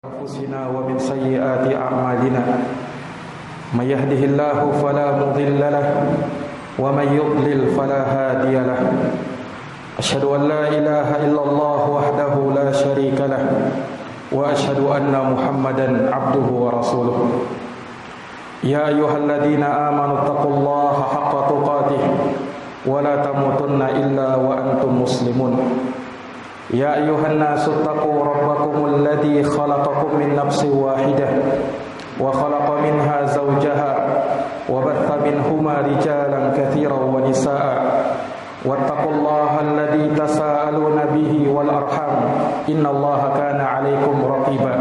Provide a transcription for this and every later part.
أنفسنا ومن سيئات أعمالنا من يهده الله فلا مضل له ومن يضلل فلا هادي له أشهد أن لا إله إلا الله وحده لا شريك له وأشهد أن محمدا عبده ورسوله يا أيها الذين آمنوا اتقوا الله حق تقاته ولا تموتن إلا وأنتم مسلمون يا أيها الناس اتقوا ربكم الذي خلقكم من نفس واحدة وخلق منها زوجها وبث منهما رجالا كثيرا ونساء واتقوا الله الذي تساءلون به والأرحام إن الله كان عليكم رقيبا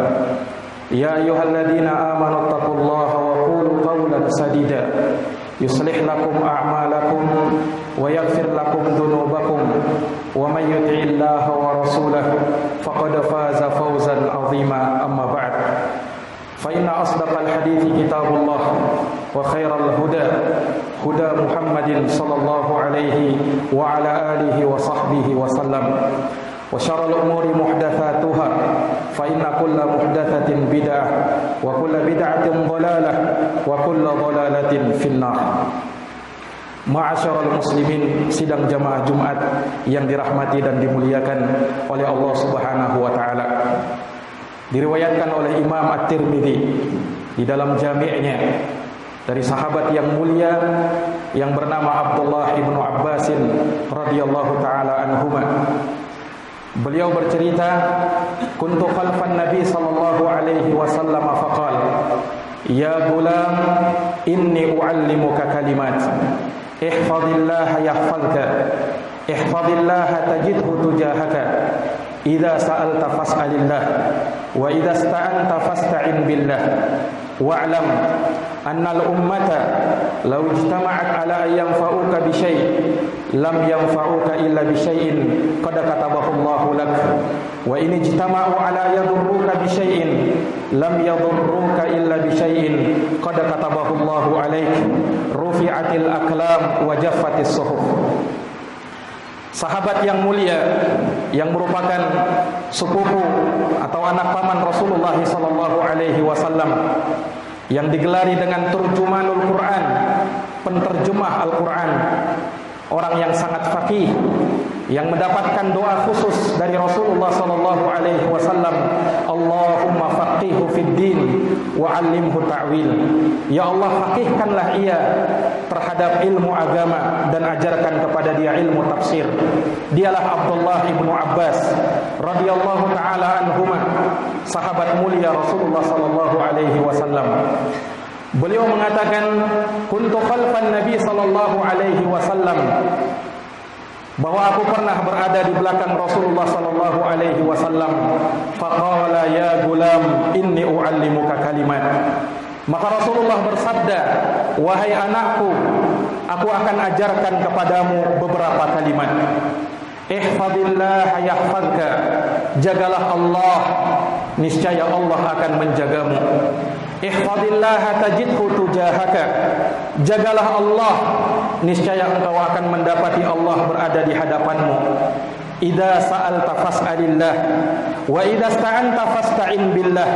يا أيها الذين آمنوا اتقوا الله وقولوا قولا سديدا يصلح لكم أعمالكم ويغفر لكم ذنوبكم ومن يطع الله ورسوله فقد فاز فوزا عظيما أما بعد فإن أصدق الحديث كتاب الله وخير الهدى هدى محمد صلى الله عليه وعلى آله وصحبه وسلم وشر الأمور محدثاتها فإن كل محدثة بدعة وكل بدعة ضلالة وكل ضلالة في النار. Ma'asyiral muslimin, sidang jamaah Jumat yang dirahmati dan dimuliakan oleh Allah Subhanahu wa taala. Diriwayatkan oleh Imam At-Tirmidzi di dalam jami'-nya dari sahabat yang mulia yang bernama Abdullah ibnu Abbas radhiyallahu taala anhuma. Beliau bercerita, kuntu khalfan Nabi sallallahu alaihi wasallam faqala, ya gulam, inni uallimuka kalimat. Ihfazillah yahfazka, ihfazillah tajidhu tujahaka, idza sa'alta fas'alillah, wa idza ista'anta fasta'in billah, wa'lam anna al-ummata law ijtama'at ala an yanfa'uka bi syai' lam yanfa'uka illa bi syai'in qad katabahu Allahu lak, wa in ijtama'u ala yadurruka bi syai'in lam yadurruka illa bi syai'in qad katabahu Allahu alaik, rufi'atil aqlam wa jaffatis suhuf. Sahabat yang mulia yang merupakan sepupu atau anak paman Rasulullah sallallahu alaihi wasallam yang digelari dengan turjumanul Quran, penterjemah Al-Quran, orang yang sangat faqih, yang mendapatkan doa khusus dari Rasulullah sallallahu alaihi wasallam, Allahumma faqihhu fid din wa 'allimhu ta'wil. Ya Allah, faqihkanlah ia terhadap ilmu agama dan ajarkan kepada dia ilmu tafsir. Dialah Abdullah ibnu Abbas radhiyallahu taala anhuma, sahabat mulia Rasulullah sallallahu alaihi wasallam. Beliau mengatakan, kuntu khalfan Nabi sallallahu alaihi wasallam, bahwa aku pernah berada di belakang Rasulullah sallallahu alaihi wasallam. Faqala ya gulam, inni uallimuka kalimat. Maka Rasulullah bersabda, wahai anakku, aku akan ajarkan kepadamu beberapa kalimat. Ihfazillah yahfazka, jagalah Allah, niscaya Allah akan menjagamu. Ihfazillah tajidhu tujahaka, jagalah Allah, niscaya engkau akan mendapati Allah berada di hadapanmu. Idza sa'alta fas'alillah wa idza ista'anta fasta'in billah.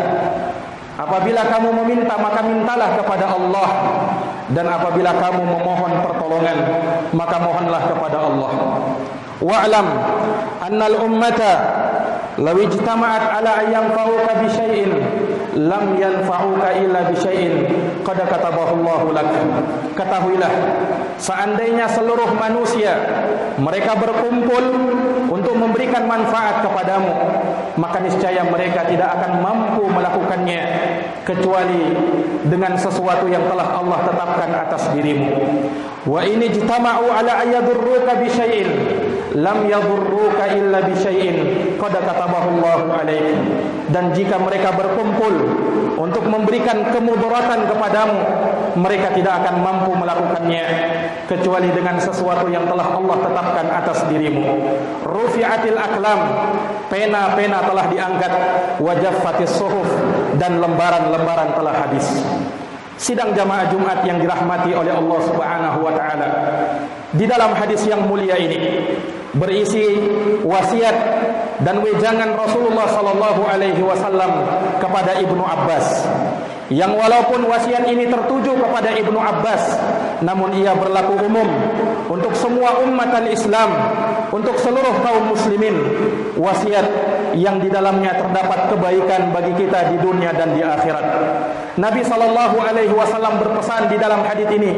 Apabila kamu meminta, maka mintalah kepada Allah, dan apabila kamu memohon pertolongan, maka mohonlah kepada Allah. Wa'lam annal ummata law ijtama'at ala an yanfa'uka bi syai'in lam yanfa'uka illa bi syai'in qad katabahu Allahu lak. Ketahuilah, seandainya seluruh manusia mereka berkumpul untuk memberikan manfaat kepadamu, maka niscaya mereka tidak akan mampu melakukannya kecuali dengan sesuatu yang telah Allah tetapkan atas dirimu. Wa in ijtama'u ala ayadurruka bi syai'in lam yadurruka illa bi syai'in qad katabahu Allahu alaik. Dan jika mereka berkumpul untuk memberikan kemudaratan kepadamu, mereka tidak akan mampu melakukannya kecuali dengan sesuatu yang telah Allah tetapkan atas dirimu. Rufi'atil aqlam, pena-pena telah diangkat, wa jaffatis suhuf, dan lembaran-lembaran telah habis. Sidang jamaah Jumat yang dirahmati oleh Allah Subhanahu wa taala. Di dalam hadis yang mulia ini berisi wasiat dan wejangan Rasulullah sallallahu alaihi wasallam kepada Ibnu Abbas, yang walaupun wasiat ini tertuju kepada Ibnu Abbas, namun ia berlaku umum untuk semua umat Islam, untuk seluruh kaum muslimin. Wasiat yang di dalamnya terdapat kebaikan bagi kita di dunia dan di akhirat. Nabi sallallahu alaihi wasallam berpesan di dalam hadis ini,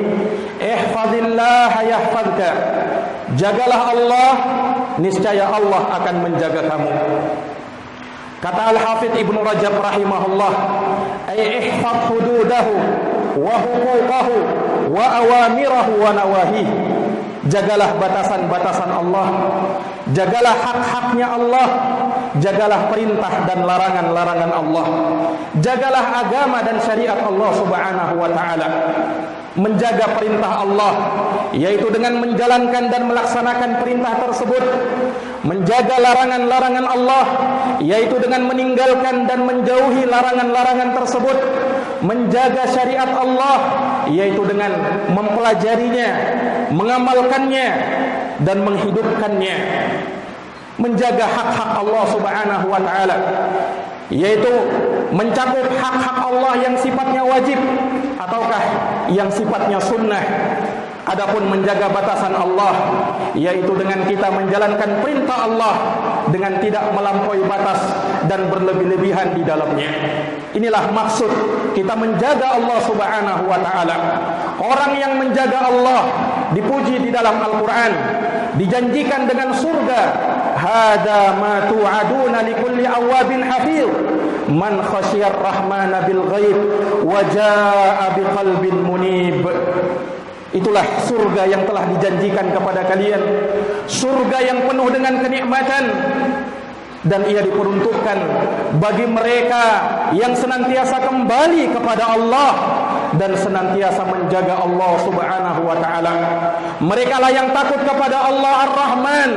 "Ihfazillah yahfazka." Jagalah Allah, niscaya Allah akan menjaga kamu. Kata Al-Hafidz Ibnu Rajab rahimahullah, ay ihfaz hududahu wa huquqahu wa awamirahu wa nawahihi. Jagalah batasan-batasan Allah, jagalah hak-haknya Allah, jagalah perintah dan larangan-larangan Allah, jagalah agama dan syariat Allah subhanahu wa ta'ala. Menjaga perintah Allah, yaitu dengan menjalankan dan melaksanakan perintah tersebut. Menjaga larangan-larangan Allah, yaitu dengan meninggalkan dan menjauhi larangan-larangan tersebut. Menjaga syariat Allah, yaitu dengan mempelajarinya, mengamalkannya, dan menghidupkannya. Menjaga hak-hak Allah subhanahu wa ta'ala, yaitu mencakup hak-hak Allah yang sifatnya wajib ataukah yang sifatnya sunnah. Adapun menjaga batasan Allah, yaitu dengan kita menjalankan perintah Allah dengan tidak melampaui batas dan berlebih-lebihan di dalamnya. Inilah maksud kita menjaga Allah subhanahu wa ta'ala. Orang yang menjaga Allah dipuji di dalam Al-Quran, dijanjikan dengan surga. Hada ma tu'aduna likulli awabin hafiz, man khasyar rahmana bil ghaib wa jaa biqalbin munib. Itulah surga yang telah dijanjikan kepada kalian, surga yang penuh dengan kenikmatan, dan ia diperuntukkan bagi mereka yang senantiasa kembali kepada Allah dan senantiasa menjaga Allah subhanahu wa ta'ala. Mereka lah yang takut kepada Allah Ar-Rahman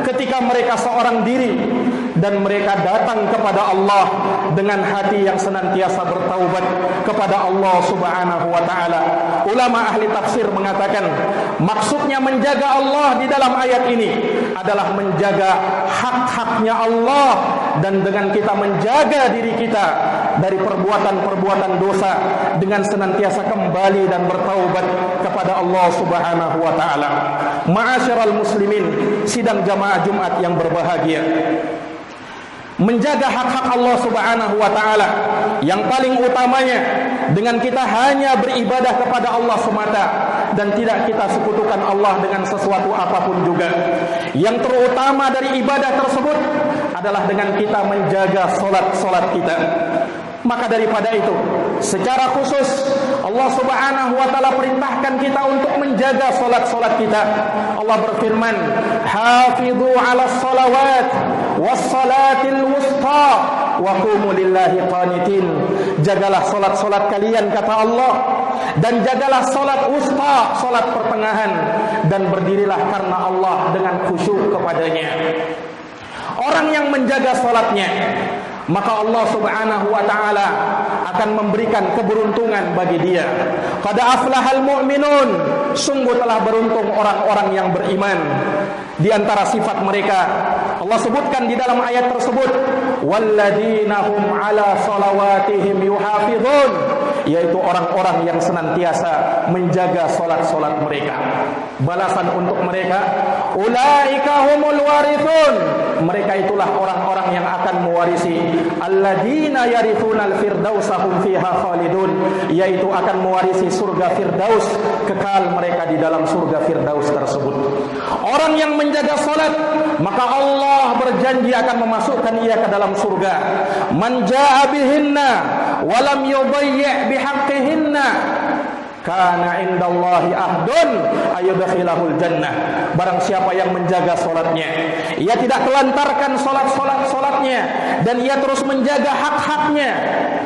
ketika mereka seorang diri, dan mereka datang kepada Allah dengan hati yang senantiasa bertaubat kepada Allah subhanahu wa ta'ala. Ulama ahli tafsir mengatakan, maksudnya menjaga Allah di dalam ayat ini adalah menjaga hak-haknya Allah, dan dengan kita menjaga diri kita dari perbuatan-perbuatan dosa dengan senantiasa kembali dan bertaubat kepada Allah subhanahu wa ta'ala. Ma'asyiral muslimin, sidang jamaah Jumat yang berbahagia, menjaga hak-hak Allah subhanahu wa ta'ala yang paling utamanya dengan kita hanya beribadah kepada Allah semata dan tidak kita sekutukan Allah dengan sesuatu apapun juga. Yang terutama dari ibadah tersebut adalah dengan kita menjaga solat kita. Maka daripada itu, secara khusus Allah subhanahu wa ta'ala perintahkan kita untuk menjaga solat kita. Allah berfirman, "Hafidhu 'alas salawat was salatil wusta wa qumu lillahi qanitin." Jagalah solat kalian, kata Allah, dan jagalah solat wusta, solat pertengahan, dan berdirilah karena Allah dengan khusyuk kepadanya. Orang yang menjaga solatnya, maka Allah subhanahu wa ta'ala akan memberikan keberuntungan bagi dia. Qad aflahal mu'minun, sungguh telah beruntung orang-orang yang beriman. Di antara sifat mereka Allah sebutkan di dalam ayat tersebut, walladzina hum ala salawatihim yuhafizun, yaitu orang-orang yang senantiasa menjaga solat mereka. Balasan untuk mereka, ulaika humul warithun, mereka itulah orang-orang yang akan mewarisi, alladzina yarithunal firdausa hum fiha khalidun, yaitu akan mewarisi surga Firdaus, kekal mereka di dalam surga Firdaus tersebut. Orang yang menjaga salat, maka Allah berjanji akan memasukkan ia ke dalam surga. Man jaa bihinna wa lam yudayyi' bihaqqihinna kana indallahi ahdun ayudkhilahul jannah. Barang siapa yang menjaga solatnya, ia tidak telantarkan solatnya, dan ia terus menjaga hak-haknya,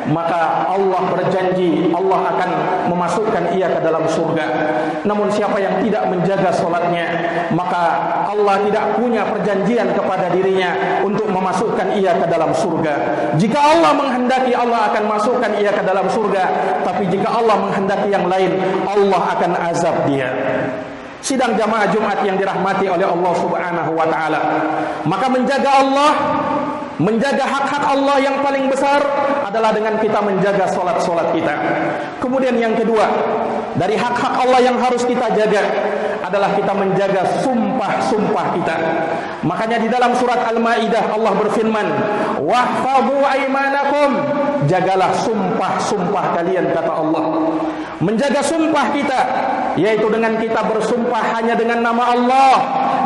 maka Allah berjanji Allah akan memasukkan ia ke dalam surga. Namun siapa yang tidak menjaga solatnya, maka Allah tidak punya perjanjian kepada dirinya untuk memasukkan ia ke dalam surga. Jika Allah menghendaki, Allah akan masukkan ia ke dalam surga, tapi jika Allah menghendaki yang lain, Allah akan azab dia. Sidang jamaah Jumat yang dirahmati oleh Allah Subhanahu wa taala. Maka menjaga Allah, menjaga hak-hak Allah yang paling besar adalah dengan kita menjaga solat-solat kita. Kemudian yang kedua, dari hak-hak Allah yang harus kita jaga adalah kita menjaga sumpah-sumpah kita. Makanya di dalam surat Al-Maidah Allah berfirman, "Wahfadhu aimanakum." Jagalah sumpah-sumpah kalian, kata Allah. Menjaga sumpah kita yaitu dengan kita bersumpah hanya dengan nama Allah,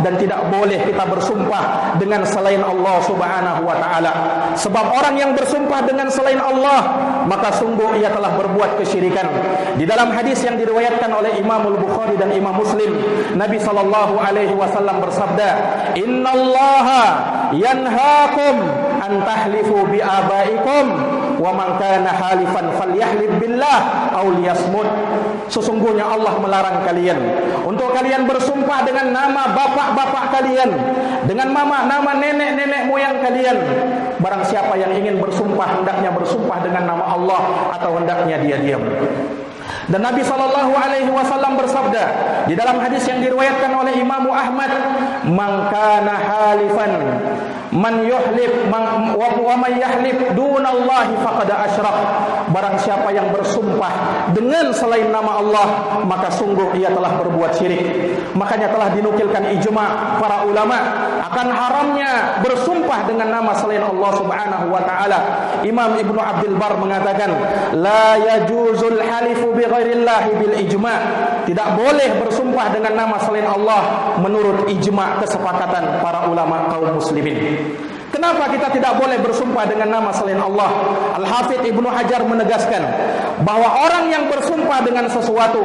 dan tidak boleh kita bersumpah dengan selain Allah Subhanahu wa taala. Sebab orang yang bersumpah dengan selain Allah, maka sungguh ia telah berbuat kesyirikan. Di dalam hadis yang diriwayatkan oleh Imam Al-Bukhari dan Imam Muslim, Nabi sallallahu alaihi wasallam bersabda, "Innallaha yanhaakum an tahlifu bi abaikum wa man kana halifan falyahlif billah aw liyasmut." Sesungguhnya Allah melarang kalian untuk kalian bersumpah dengan nama bapak-bapak kalian, dengan nama nenek-nenek moyang kalian. Barang siapa yang ingin bersumpah, hendaknya bersumpah dengan nama Allah atau hendaknya dia diam. Dan Nabi sallallahu alaihi wasallam bersabda di dalam hadis yang diriwayatkan oleh Imam Ahmad, "Man kana halifan man yuhlif wa man yahlif dunallahi faqad asyrak." Barang siapa yang bersumpah dengan selain nama Allah, maka sungguh ia telah berbuat syirik. Makanya telah dinukilkan ijma' para ulama akan haramnya bersumpah dengan nama selain Allah Subhanahu wa taala. Imam Ibnu Abdul Bar mengatakan, "La yajuzul halifu bi ghairillahi bil ijma'." Tidak boleh bersumpah dengan nama selain Allah menurut ijma' kesepakatan para ulama kaum muslimin. Kenapa kita tidak boleh bersumpah dengan nama selain Allah? Al-Hafidz Ibnu Hajar menegaskan bahwa orang yang bersumpah dengan sesuatu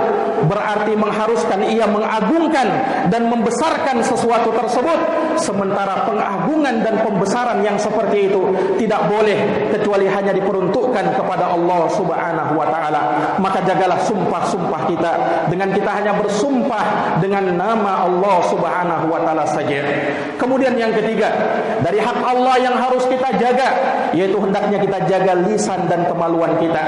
berarti mengharuskan ia mengagungkan dan membesarkan sesuatu tersebut, sementara pengagungan dan pembesaran yang seperti itu tidak boleh kecuali hanya diperuntukkan kepada Allah Subhanahu wa taala. Maka jagalah sumpah-sumpah kita dengan kita hanya bersumpah dengan nama Allah Subhanahu wa taala saja. Kemudian yang ketiga, dari hak Allah yang harus kita jaga yaitu hendaknya kita jaga lisan dan kemaluan kita.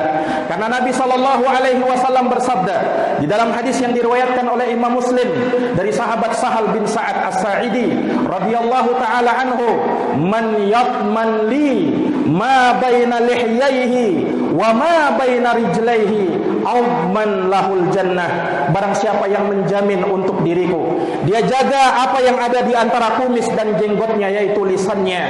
Karena Nabi sallallahu alaihi wasallam bersabda di dalam hadis yang diriwayatkan oleh Imam Muslim dari sahabat Sahal bin Sa'ad As-Sa'idi radhiyallahu taala anhu, "Man yatman li ma baina lihyaihi wa ma baina rijlaihi auman lahul jannah." Barang siapa yang menjamin untuk diriku, dia jaga apa yang ada di antara kumis dan jenggotnya yaitu lisannya,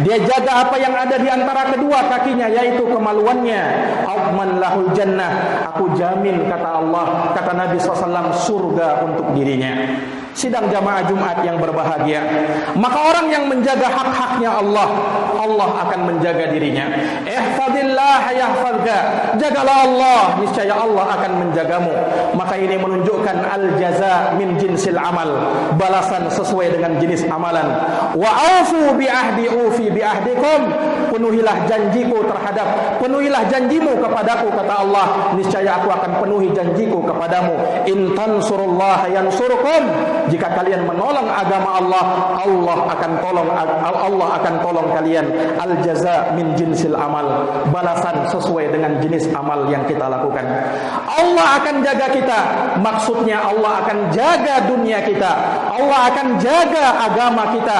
dia jaga apa yang ada di antara kedua kakinya yaitu kemaluannya, auman lahul jannah, aku jamin, kata Allah, kata Nabi SAW, surga untuk dirinya. Sidang jamaah Jumat yang berbahagia, maka orang yang menjaga hak-haknya Allah, Allah akan menjaga dirinya. Ihfadillah yahfadka, jagalah Allah, niscaya Allah akan menjagamu. Maka ini menunjukkan al-jaza min jinsil amal, balasan sesuai dengan jenis amalan. Wa aufu bi ahdi ufi bi ahdikum, penuhilah janjiku penuhilah janjimu kepadaku, kata Allah, niscaya aku akan penuhi janjiku kepadamu. In tansurullaha yansurkum, jika kalian menolong agama Allah, Allah akan tolong kalian. Al jaza min jinsil amal, balasan sesuai dengan jenis amal yang kita lakukan. Allah akan jaga kita, maksudnya Allah akan jaga dunia kita, Allah akan jaga agama kita,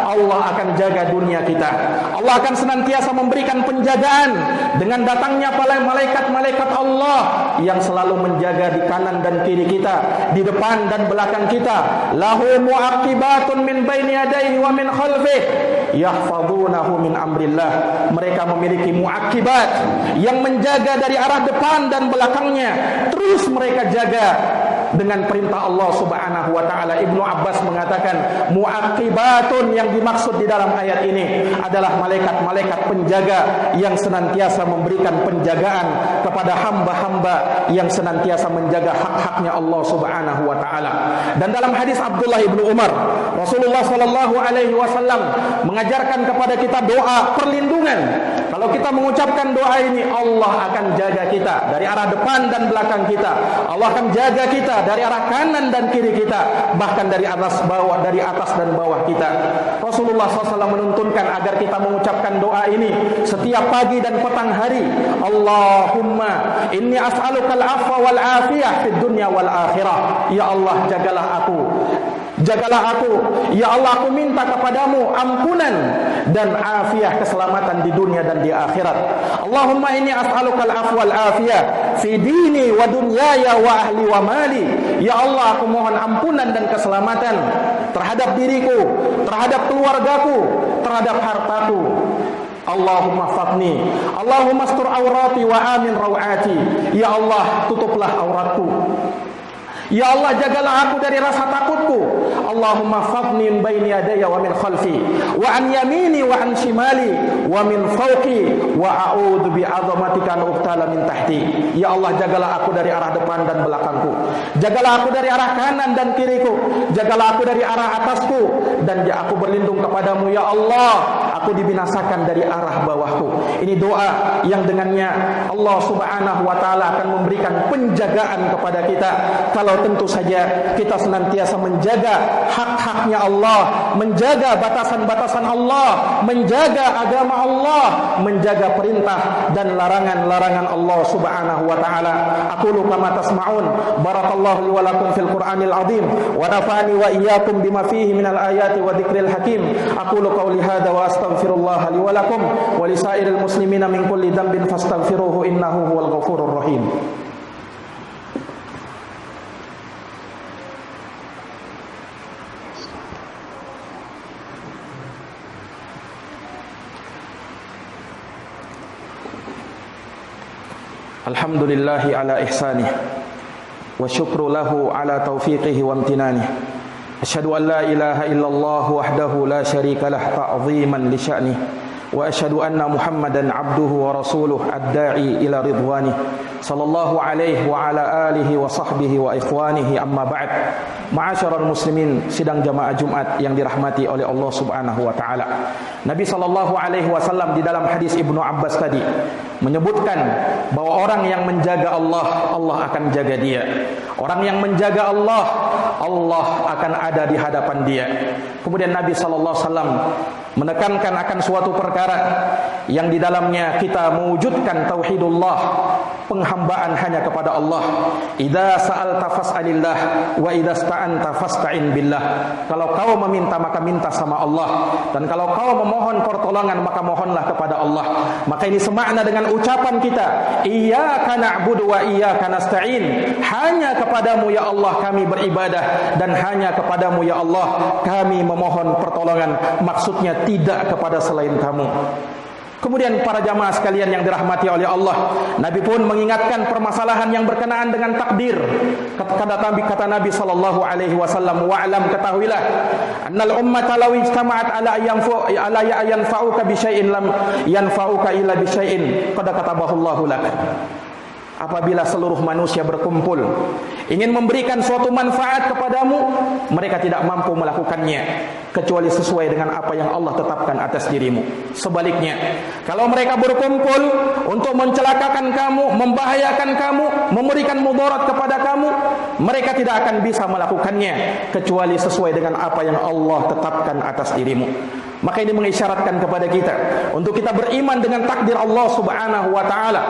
Allah akan jaga dunia kita. Allah akan senantiasa memberikan penjagaan dengan datangnya para malaikat-malaikat Allah yang selalu menjaga di kanan dan kiri kita, di depan dan belakang kita. Lahu mu'aqibatun min baini yadayhi wa min khalfihi yahfazunahu min amrillah. Mereka memiliki mu'aqibat yang menjaga dari arah depan dan belakangnya, terus mereka jaga dengan perintah Allah Subhanahu wa taala. Ibnu Abbas mengatakan mu'aqibatun yang dimaksud di dalam ayat ini adalah malaikat-malaikat penjaga yang senantiasa memberikan penjagaan kepada hamba-hamba yang senantiasa menjaga hak-haknya Allah Subhanahu wa taala. Dan dalam hadis Abdullah bin Umar, Rasulullah sallallahu alaihi wasallam mengajarkan kepada kita doa perlindungan. Kalau kita mengucapkan doa ini, Allah akan jaga kita dari arah depan dan belakang kita. Allah akan jaga kita dari arah kanan dan kiri kita, bahkan dari atas bawah, dari atas dan bawah kita. Rasulullah SAW menuntunkan agar kita mengucapkan doa ini setiap pagi dan petang hari. Allahumma inni as'aluka al-afwa wal afiyah fid dunya wal akhirah. Ya Allah, jagalah aku. Jagalah aku. Ya Allah, aku minta kepadamu ampunan dan afiah, keselamatan di dunia dan di akhirat. Allahumma inni as'aluka al-afwa wal afiyah fi dini wa dunyaya wa ahli wa mali. Ya Allah, aku mohon ampunan dan keselamatan terhadap diriku, terhadap keluargaku, terhadap hartaku. Allahumma faqni, Allahumma astur awrati wa amin rawati. Ya Allah, tutuplah auratku. Ya Allah, jagalah aku dari rasa takutku. Allahumma faqni min baini yadayya wa min khalfi wa an yamini wa an shimali wa min fawqi wa a'udzu bi 'azamatika an uqtala min tahti. Ya Allah, jagalah aku dari arah depan dan belakangku. Jagalah aku dari arah kanan dan kiriku. Jagalah aku dari arah atasku, dan aku berlindung kepadamu. Ya Allah, aku dibinasakan dari arah bawahku. Ini doa yang dengannya Allah Subhanahu wa taala akan memberikan penjagaan kepada kita. Kalau tentu saja kita senantiasa menjaga hak-haknya Allah, menjaga batasan-batasan Allah, menjaga agama Allah, menjaga perintah dan larangan-larangan Allah Subhanahu wa taala. Aqulu kama tasma'un. Barakallahu li wa lakum fil Qur'anil azim wa nafa'ani wa iyyakum bima fihi minal ayati wa dzikril hakim. Aqulu qawli hadza wa astaghfirullah li wa lakum wa li sa'iril muslimina min kulli dhanbin fastaghfiruhu innahu huwal ghafurur rahim. Alhamdulillahi ala ihsanih wa syukru lahu ala taufiqihi wa amtinanih. Asyhadu an la ilaha illallah wahdahu la syarika lah ta'ziman li sya'nih. Wa asyhadu anna Muhammadan abduhu wa rasuluh ad-da'i ila ridwanih. Sallallahu alaihi wa ala alihi wa sahbihi wa ikhwanihi, amma ba'd. Ma'asyiral muslimin, sidang jamaah Jumat yang dirahmati oleh Allah Subhanahu wa taala. Nabi sallallahu alaihi wasallam di dalam hadis Ibnu Abbas tadi menyebutkan bahwa orang yang menjaga Allah, Allah akan jaga dia. Orang yang menjaga Allah, Allah akan ada di hadapan dia. Kemudian Nabi sallallahu alaihi wasallam menekankan akan suatu perkara yang di dalamnya kita mewujudkan tauhidullah, penghambaan hanya kepada Allah. Idza sa'alta fas'alillah wa idza sta'anta fasta'in billah. Kalau kau meminta maka minta sama Allah, dan kalau kau memohon pertolongan maka mohonlah kepada Allah. Maka ini semakna dengan ucapan kita, iyyaka na'budu wa iyyaka nasta'in. Hanya kepadamu ya Allah kami beribadah, dan hanya kepadamu ya Allah kami memohon pertolongan. Maksudnya tidak kepada selain kamu. Kemudian para jamaah sekalian yang dirahmati oleh Allah, Nabi pun mengingatkan permasalahan yang berkenaan dengan takdir. Kata Nabi sallallahu alaihi wasallam, wa'lam, ketahuilah, annal ummata law ijtama'at ala yanfa'uka bi syai'in lam yanfa'uka illa bi syai'in qad katabahu Allahu lak. Apabila seluruh manusia berkumpul ingin memberikan suatu manfaat kepadamu, mereka tidak mampu melakukannya kecuali sesuai dengan apa yang Allah tetapkan atas dirimu. Sebaliknya, kalau mereka berkumpul untuk mencelakakan kamu, membahayakan kamu, memberikan mudarat kepada kamu, mereka tidak akan bisa melakukannya kecuali sesuai dengan apa yang Allah tetapkan atas dirimu. Maka ini mengisyaratkan kepada kita untuk kita beriman dengan takdir Allah Subhanahu wa taala,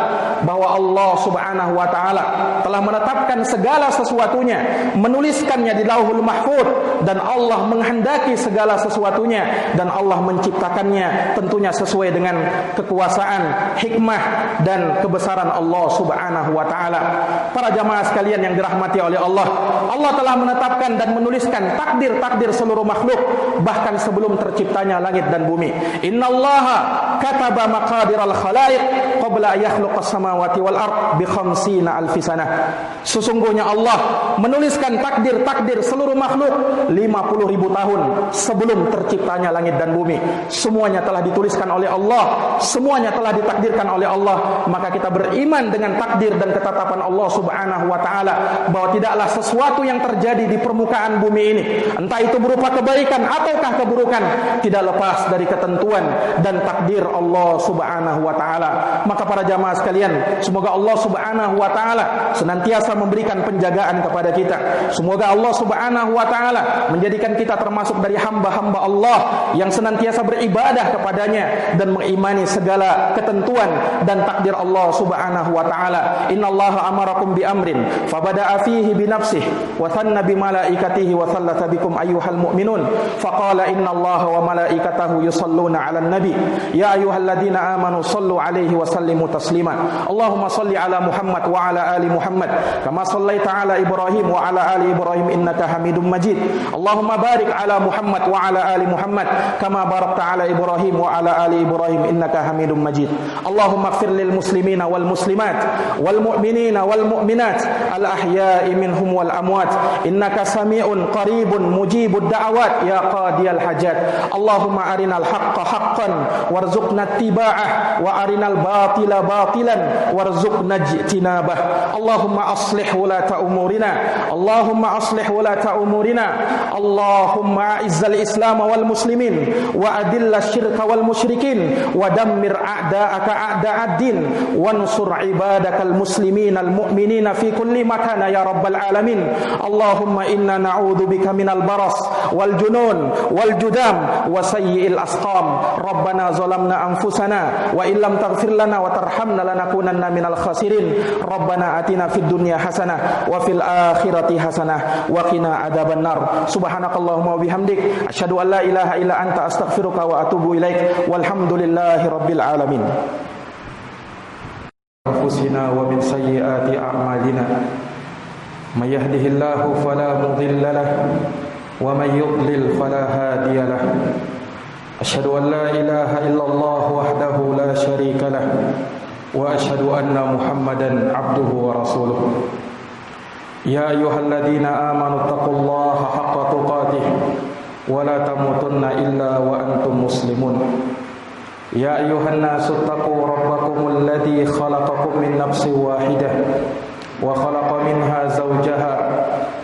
bahwa Allah Subhanahu wa taala telah menetapkan segala sesuatunya, menuliskannya di Lauhul Mahfuz, dan Allah menghendaki segala sesuatunya, dan Allah menciptakannya tentunya sesuai dengan kekuasaan, hikmah dan kebesaran Allah Subhanahu wa taala. Para jamaah sekalian yang dirahmati oleh Allah, Allah telah menetapkan dan menuliskan takdir-takdir seluruh makhluk bahkan sebelum terciptanya langit dan bumi. Innallaha kataba maqadiral khalaiq qabla yakhluqas samawati wal ard bi 50 alfi sanah. Sesungguhnya Allah menuliskan takdir-takdir seluruh makhluk 50.000 tahun sebelum terciptanya langit dan bumi. Semuanya telah dituliskan oleh Allah, semuanya telah ditakdirkan oleh Allah. Maka kita beriman dengan takdir dan ketetapan Allah Subhanahu wa taala, bahwa tidaklah sesuatu yang terjadi di permukaan bumi ini, entah itu berupa kebaikan ataukah keburukan, tidaklah lepas dari ketentuan dan takdir Allah Subhanahu wa taala. Maka para jamaah sekalian, semoga Allah Subhanahu wa taala senantiasa memberikan penjagaan kepada kita. Semoga Allah Subhanahu wa taala menjadikan kita termasuk dari hamba-hamba Allah yang senantiasa beribadah kepadanya dan mengimani segala ketentuan dan takdir Allah Subhanahu wa taala. Innallaha amarakum bi amrin fabada'a fihi bi nafsihi wa thanna bi malaikatihi wa thalatha bikum ayyuhal mu'minun faqala innallaha wa malaikatahu yusalluna 'alan nabi ya ayyuhalladzina amanu sallu 'alaihi wa sallimu taslima. Allahumma salli 'ala Muhammad wa 'ala ali Muhammad kama sallaita 'ala Ibrahim wa 'ala ali Ibrahim innaka Hamidum Majid. Allahumma barik 'ala Muhammad wa 'ala ali Muhammad kama barakta 'ala Ibrahim wa 'ala ali Ibrahim innaka Hamidum Majid. Allahumma ighfir lil muslimina wal muslimat wal mu'minina wal mu'minat al ahya'i minhum wal amwat innaka sami'un qaribun mujibud da'awat ya qadiyal hajat. Allahumma arinal haqqa haqqan warzuqna ittiba'ah wa arinal batila batilan warzuqna ijtinabah. Allahumma aslih wulata umurina Allahumma aslih wulata umurina Allahumma izzal islam wal muslimin wa adilla syirka wal musyrikin wa dammir a'da'aka a'da'ad-din wansur ibadakal muslimin al mu'minina fi kulli makana ya rabbal alamin. Allahumma inna na'udzubika minal baras wal junun wal judam wa sayyi'il asqam. Rabbana zalamna anfusana wa illam taghfir lana wa tarhamna lanakunanna minal khasirin. Rabbana atina fid dunya hasanah wa fil akhirati hasanah wa qina adzaban nar. Subhanakallahumma wa bihamdik asyhadu an la ilaha illa anta astaghfiruka wa atubu ilaik. Walhamdulillahi rabbil alamin. Anfusina wa min sayyiati a'malina may yahdihillahu fala mudilla lahu wa may yudlil fala hadiya lahu. Asyhadu an la ilaha illallah wahdahu la syarika lahu wa asyhadu anna Muhammadan abduhu wa rasuluh. Ya ayyuhalladzina amanu taqullaha haqqa tuqatih wa la tamutunna illa wa antum muslimun. Ya ayyuhan nasu taqu rabbakumul ladzi khalaqakum min nafsin wahidah wa khalaqa minha zawjaha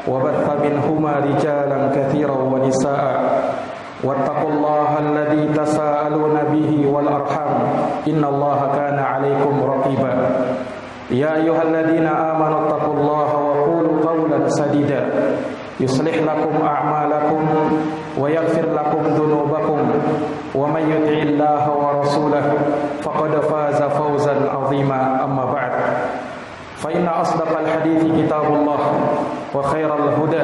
wa batha minhuma rijalan katsiran wa nisaa'a wattaqullaha alladzi tasaaluna bihi wal arham innallaha kana 'alaikum raqiba. Ya ayyuhalladzina amanu taqullaha wa qulu qawlan sadida yuslih lakum a'malakum wa yaghfir lakum dhunubakum wa may yuti'illaha wa rasulahu faqad faza fawzan 'azima. Amma ba'd. Fa inna asdaqal hadithi kitabullah wa khairal huda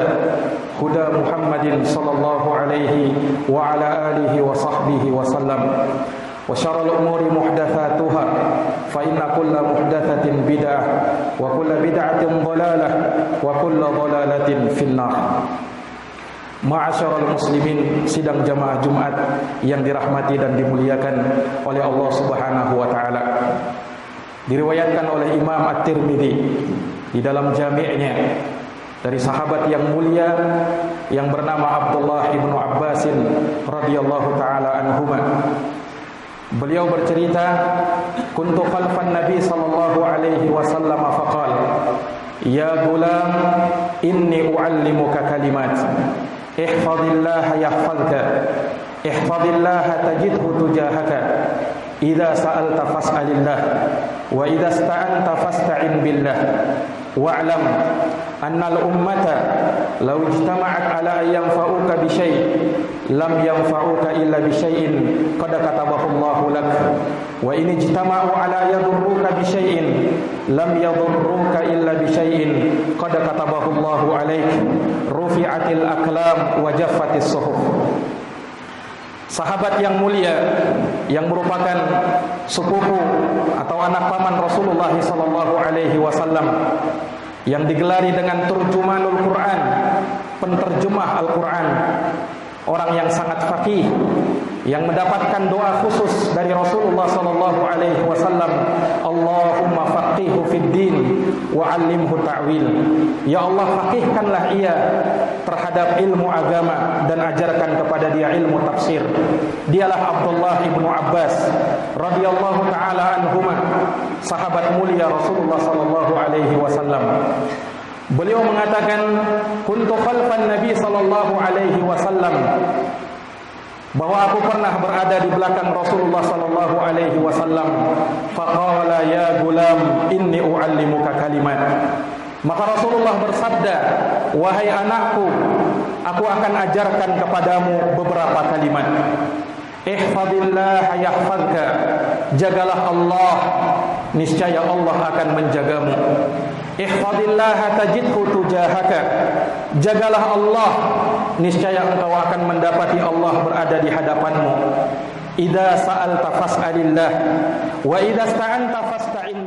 huda Muhammadin sallallahu alaihi wa ala alihi wa sahbihi wa sallam. Wa syarrul umuri muhdatsatuha fa inna kulla muhdatsatin bid'ah wa kulla bid'atin dhalalah wa kulla dhalalatin finnar. Ma'asyiral muslimin, sidang jamaah Jumat yang dirahmati dan dimuliakan oleh Allah Subhanahu wa taala. Diriwayatkan oleh Imam At-Tirmidzi di dalam jami'nya dari sahabat yang mulia yang bernama Abdullah ibnu Abbasin radhiyallahu taala anhuma. Beliau bercerita, kuntu khalfan Nabi sallallahu alaihi wasallam faqala, ya gulam inni uallimuka kalimat ihfazillah yahfazka ihfazillah tajidhu tujahaka idza sa'alta fas'alillah wa idza ista'anta fasta'in billah wa'lam anna al-ummata law ijtama'at ala an yanfa'uka bi syai' lam yanfa'uka illa bi syai'in qad katabahu Allahu lak wa in ijtama'u ala yadurruka bi syai'in lam yadurruka illa bi syai'in qad katabahu Allahu 'alaik rufi'atil aqlam wa jaffatis suhuf. Sahabat yang mulia yang merupakan sepupu atau anak paman Rasulullah sallallahu alaihi wasallam yang digelari dengan turjumanul Quran, penterjemah Al-Quran, orang yang sangat faqih, yang mendapatkan doa khusus dari Rasulullah sallallahu alaihi wasallam, Allahumma faqihhu fid din wa 'allimhu ta'wil. Ya Allah, faqihkanlah ia terhadap ilmu agama dan ajarkan kepada dia ilmu tafsir. Dialah Abdullah ibnu Abbas radhiyallahu taala anhuma, sahabat mulia Rasulullah sallallahu alaihi wasallam. Beliau mengatakan, kuntu khalfan Nabi sallallahu alaihi wasallam bahwa aku pernah berada di belakang Rasulullah sallallahu alaihi wasallam. Faqala ya gulam inni uallimuka kalimat. Maka Rasulullah bersabda, wahai anakku, aku akan ajarkan kepadamu beberapa kalimat. Ihfazillah yahfazka. Jagalah Allah, niscaya Allah akan menjagamu. Ihfazillah tajidhu tujahaka. Jagalah Allah, niscaya engkau akan mendapati Allah berada di hadapanmu. Idza sa'alta fas'alillah wa idza sta'anta fasta'in